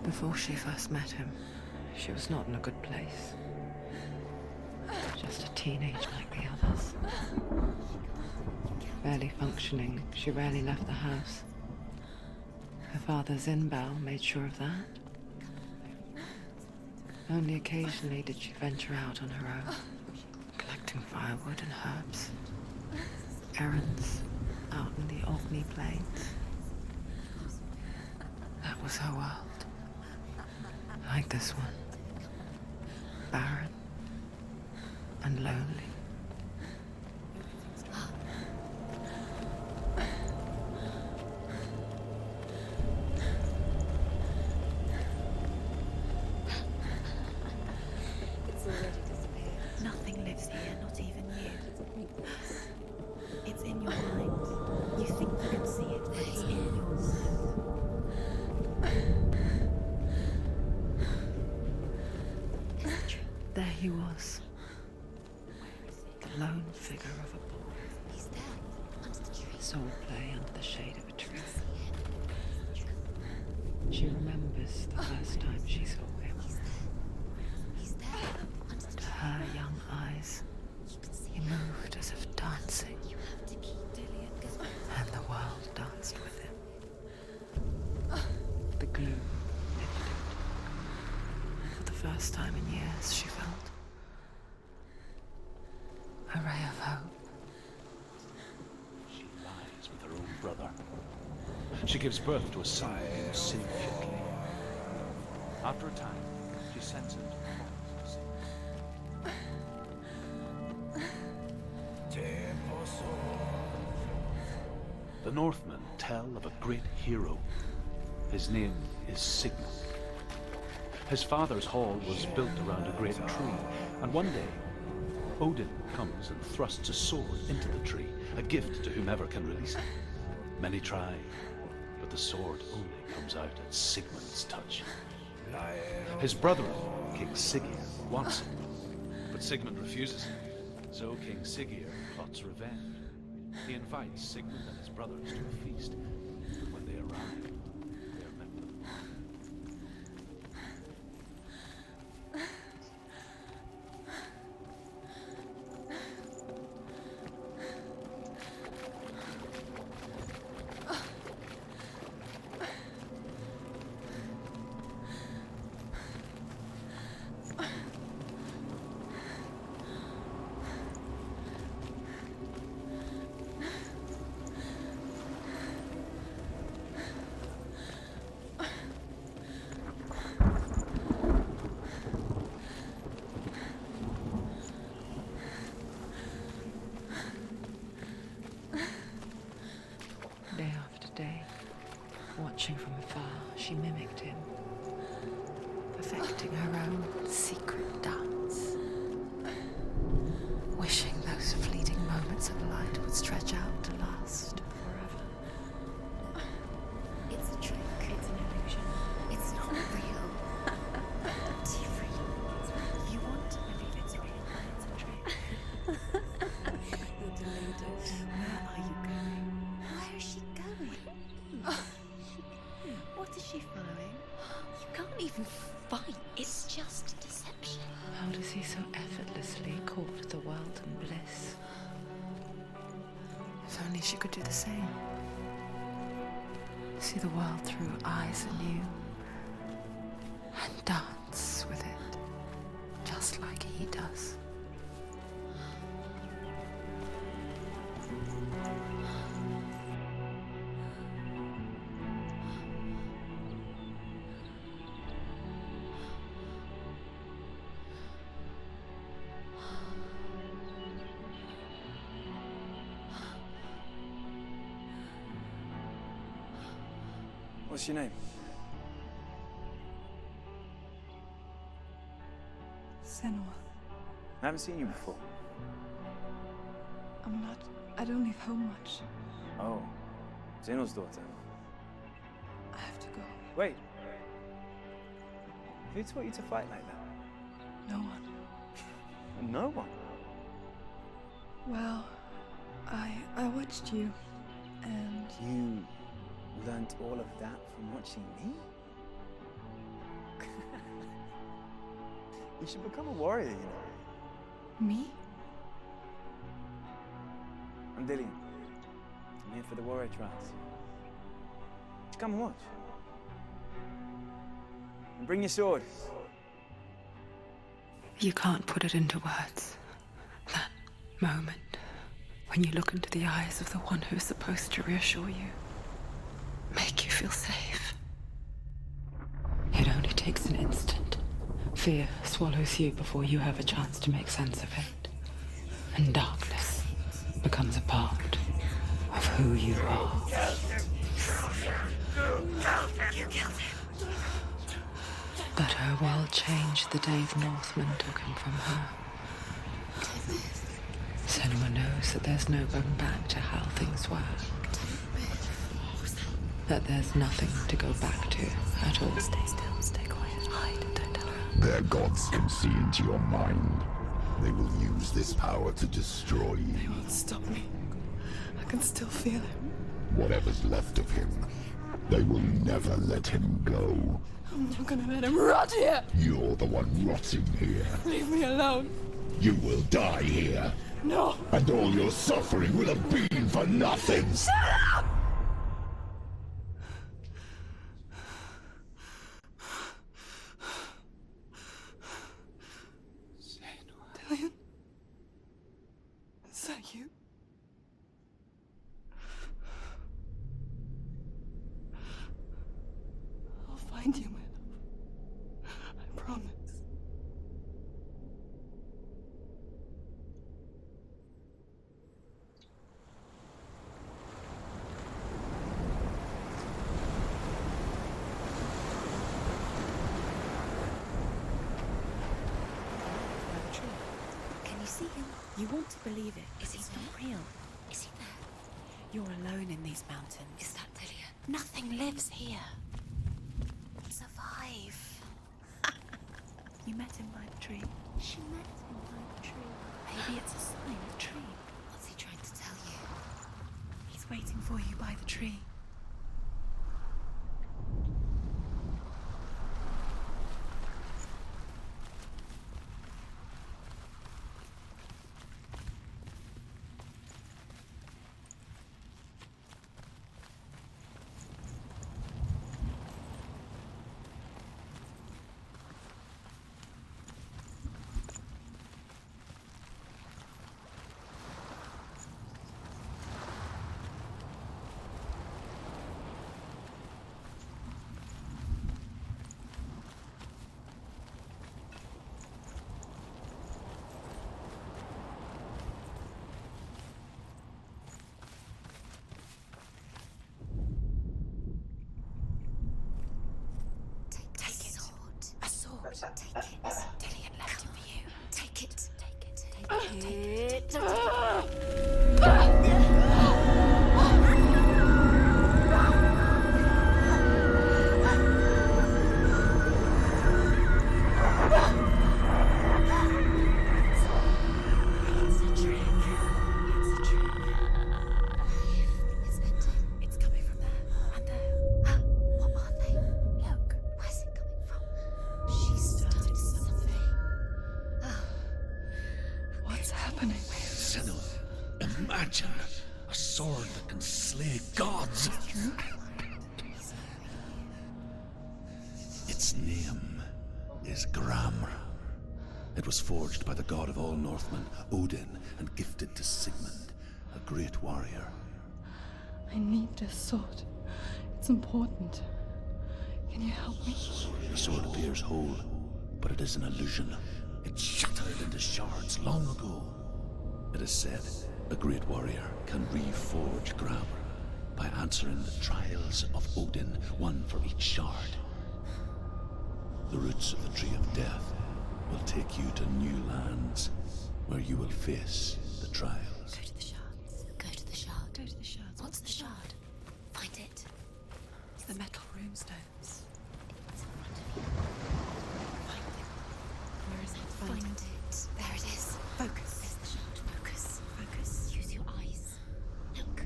Before she first met him, she was not in a good place. Just a teenage like the others. Barely functioning, she rarely left the house. Her father's Inbal made sure of that. Only occasionally did she venture out on her own, collecting firewood and herbs. Errands out in the Orkney plains. That was her world. Like this one. Barren and lonely. It's already disappeared. Nothing lives here, not even you. It's in your mind. You think you can see it, but it's in your mind. There he was. The lone figure of a boy. He's there, under the tree. Soul play under the shade of a tree. She remembers the first time she saw him. He's there, under the To tree. her young eyes, he moved as if dancing, You have to keep Dillion. and the world danced with him. The glue lifted. For the first time in years, she felt a ray of hope. She lies with her own brother. She gives birth to a son named Surt. After a time, she sends him to the forest. The Northmen tell of a great hero. His name is Sigmund. His father's hall was built around a great tree, and one day, Odin comes and thrusts a sword into the tree, a gift to whomever can release it. Many try, but the sword only comes out at Sigmund's touch. His brother-in-law, King Siggeir, wants it, but Sigmund refuses it. So King Siggeir plots revenge. He invites Sigmund and his brothers to a feast. When they arrive, they are met with Day after day, watching from afar, she mimicked him, perfecting her own secret dance, wishing those fleeting moments of light would stretch out to last forever. It's a trick. It's an illusion. It's not real. It's real. You want to believe it's real, but it's a trick. You're deluded. Where are you going? Where is she going? What is she following? You can't even fight. It's just deception. How does he so effortlessly court the world and bliss? If only she could do the same. See the world through eyes anew and dance with it, just like he does. What's your name? Senua. I haven't seen you before. I don't leave home much. Oh, Zeno's daughter. I have to go. Wait. Who taught you to fight like that? No one. No one. Well, I watched you, and You learned all of that from watching me? You should become a warrior, you know. Me? I'm Dillion. I'm here for the warrior trials. Just come and watch. And bring your sword. You can't put it into words. That moment when you look into the eyes of the one who is supposed to reassure you, make you feel safe. It only takes an instant. Fear swallows you before you have a chance to make sense of it. And darkness becomes a part of who you are. You killed him. But her world changed the day the Northmen took him from her. Senua knows that there's no going back to how things were. That there's nothing to go back to at all. Stay still, stay quiet, hide, don't tell her. Their gods can see into your mind. They will use this power to destroy you. They won't stop me. I can still feel him. Whatever's left of him, they will never let him go. I'm not gonna let him rot here! You're the one rotting here. Leave me alone! You will die here. No! And all your suffering will have been for nothing. Shut up! Dillion? Is that you? I'll find you, my love. I promise. Can you see him? You want to believe it. Is he not real? Is he there? You're alone in these mountains. Is that Dillion? Nothing lives here. Survive. You met him by the tree. She met him by the tree. Maybe it's a sign, the tree. What's he trying to tell you? He's waiting for you by the tree. Take it. Dillion left it for you. Take it. Take it. Take it. Take it. Imagine a sword that can slay gods. Its name is Gramr. It was forged by the god of all Northmen, Odin, and gifted to Sigmund, a great warrior. I need this sword. It's important. Can you help me? The sword appears whole, but it is an illusion. It shattered into shards long ago. It is said a great warrior can reforge Gramr by answering the trials of Odin, one for each shard. The roots of the Tree of Death will take you to new lands where you will face the trials. Go to the shards. Go to the shard. Go to the shards. What's the shard? Find it. It's the metal runestones. It's in front of you. Find it. Where is it? Find it. There it is. Focus. There's the shard. Focus. Focus. Use your eyes. Look.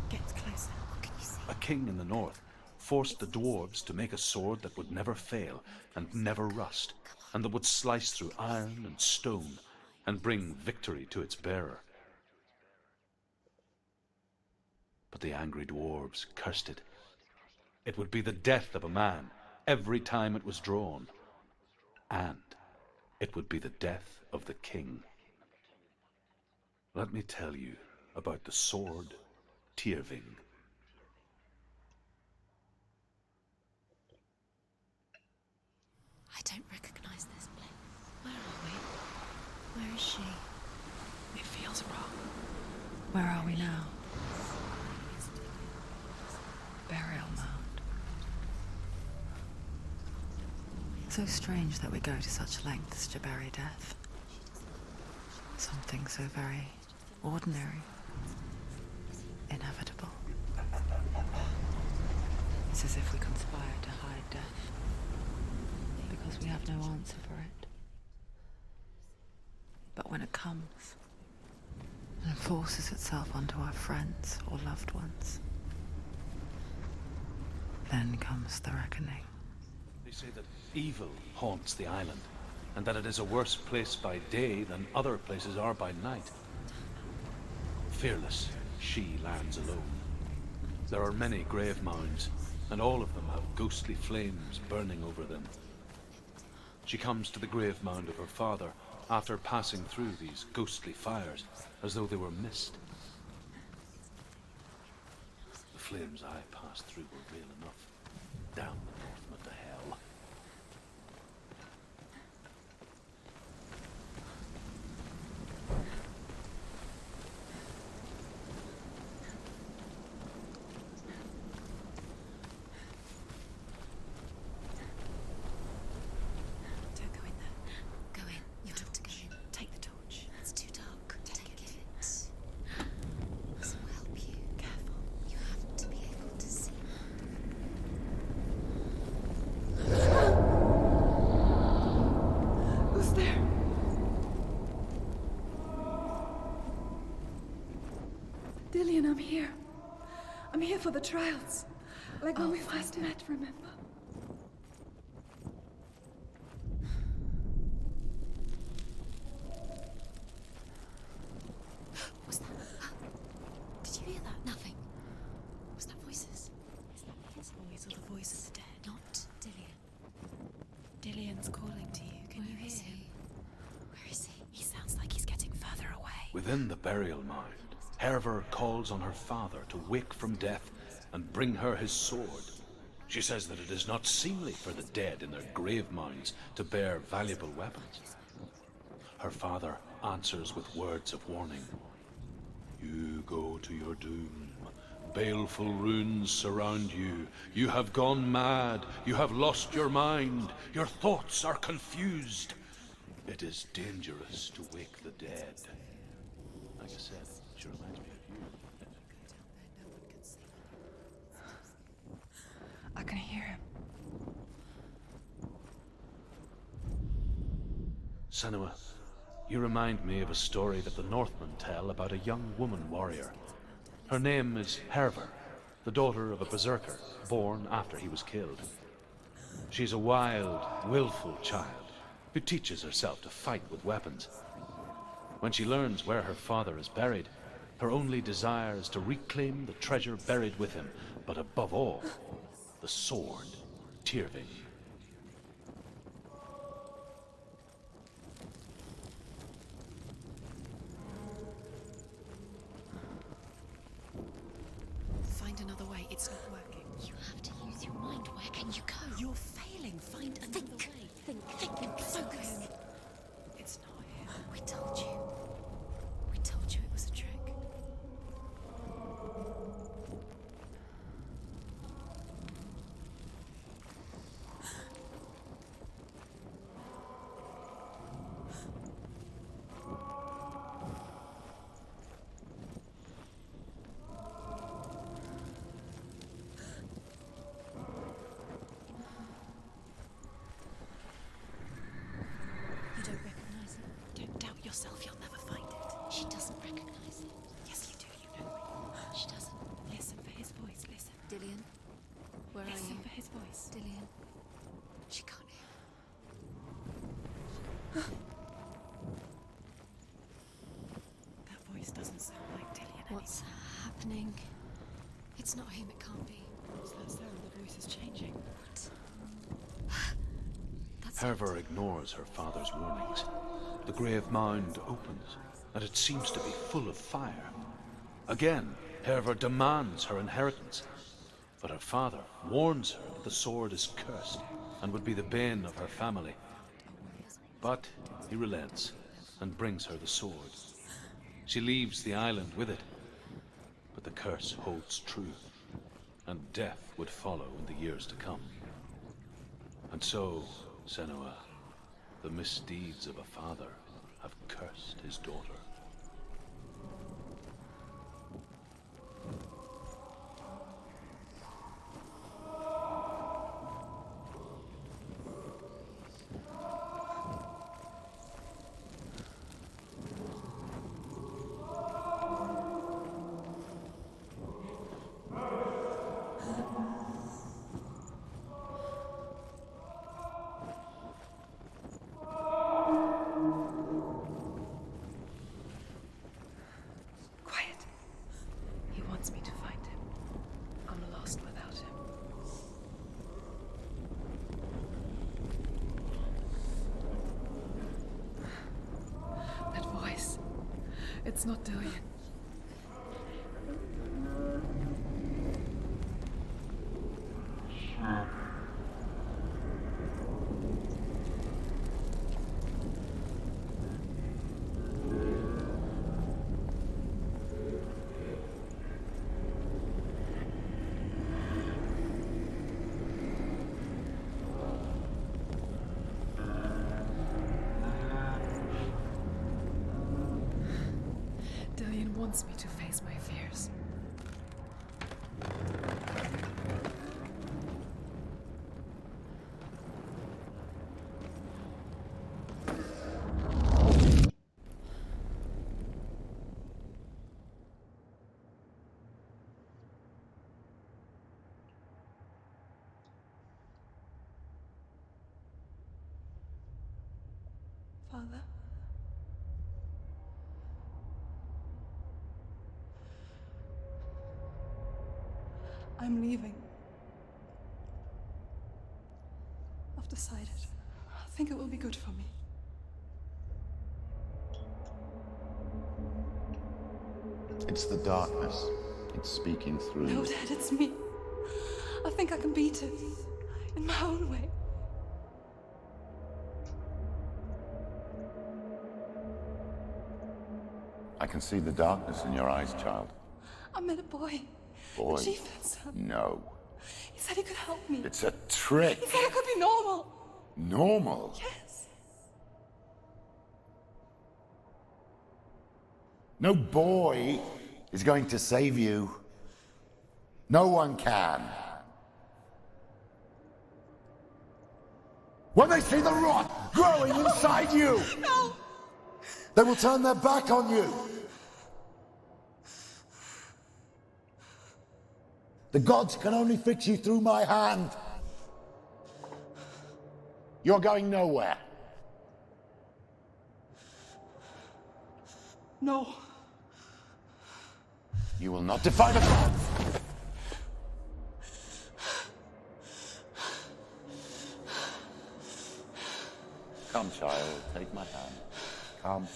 Get closer. What can you see? A king in the north forced the dwarves to make a sword that would never fail and never rust, and that would slice through iron and stone and bring victory to its bearer. But the angry dwarves cursed it. It would be the death of a man every time it was drawn, and it would be the death of the king. Let me tell you about the sword Tyrving. I don't recognize this place. Where are we? Where is she? It feels wrong. Where are we now? Burial mound. So strange that we go to such lengths to bury death. Something so very ordinary, inevitable. It's as if we conspire to hide death, because we have no answer for it. But when it comes, and forces itself onto our friends or loved ones, then comes the reckoning. They say that evil haunts the island, and that it is a worse place by day than other places are by night. Fearless, she lands alone. There are many grave mounds, and all of them have ghostly flames burning over them. She comes to the grave mound of her father after passing through these ghostly fires, as though they were mist. The flames I passed through were real enough. Damn the Northmen to hell. Don't go in there. Go in. You have to go in. Take the torch. It's too dark. Take it. This will help you. Careful. You have to be able to see. Who's there? Dillion, I'm here. I'm here for the trials. Like when we first met, remember? What's that? Did you hear that? Nothing. Was that voices? Is that his voice or the voice of the dead? Not Dillion. Dillion's calling to you. Can you hear him? Where is he? He sounds like he's getting further away. Within the burial mound, Hervor calls on her father to wake from death and bring her his sword. She says that it is not seemly for the dead in their grave mounds to bear valuable weapons. Her father answers with words of warning. You go to your doom. Baleful runes surround you. You have gone mad. You have lost your mind. Your thoughts are confused. It is dangerous to wake the dead. Like I said, she reminds me of you. I can hear him. Senua, you remind me of a story that the Northmen tell about a young woman warrior. Her name is Hervor, the daughter of a berserker, born after he was killed. She's a wild, willful child who teaches herself to fight with weapons. When she learns where her father is buried, her only desire is to reclaim the treasure buried with him, but above all, the sword, Tyrving. Find another way. It's not working. You have to use your mind. Where can you go? You're failing. Find another way. Think. Focus. It's not here. We told you. We told you it was a trick. Where are Listen you? for his voice. Dillion. She can't hear. That voice doesn't sound like Dillion. What's happening? It's not him, it can't be. Is that so? The voice is changing. What? That's Hervor ignores her father's warnings. The grave mound opens, and it seems to be full of fire. Again, Hervor demands her inheritance, but her father warns her that the sword is cursed and would be the bane of her family. But he relents and brings her the sword. She leaves the island with it, but the curse holds true, and death would follow in the years to come. And so, Senua, the misdeeds of a father have cursed his daughter. Quiet. He wants me to find him. I'm lost without him. That voice. It's not Dillion. Dillion wants me to face my fears. Father? I'm leaving. I've decided. I think it will be good for me. It's the darkness. It's speaking through No, you. Dad, it's me. I think I can beat it. In my own way. I can see the darkness in your eyes, child. I met a boy. Boy. The chieftain's son. No. He said he could help me. It's a trick. He said I could be normal. Normal. Yes. No boy is going to save you. No one can. When they see the rot growing inside you, No! they will turn their back on you. The gods can only fix you through my hand. You're going nowhere. No. You will not defy the gods. Come, child, take my hand. Come.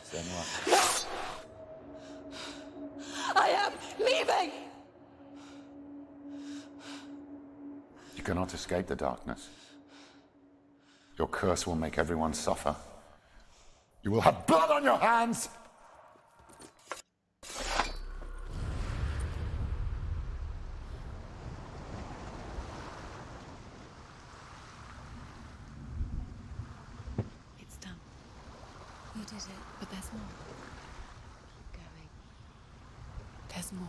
Senua. I am leaving! You cannot escape the darkness. Your curse will make everyone suffer. You will have blood on your hands! It's done. You did it. But there's more. Keep going. There's more.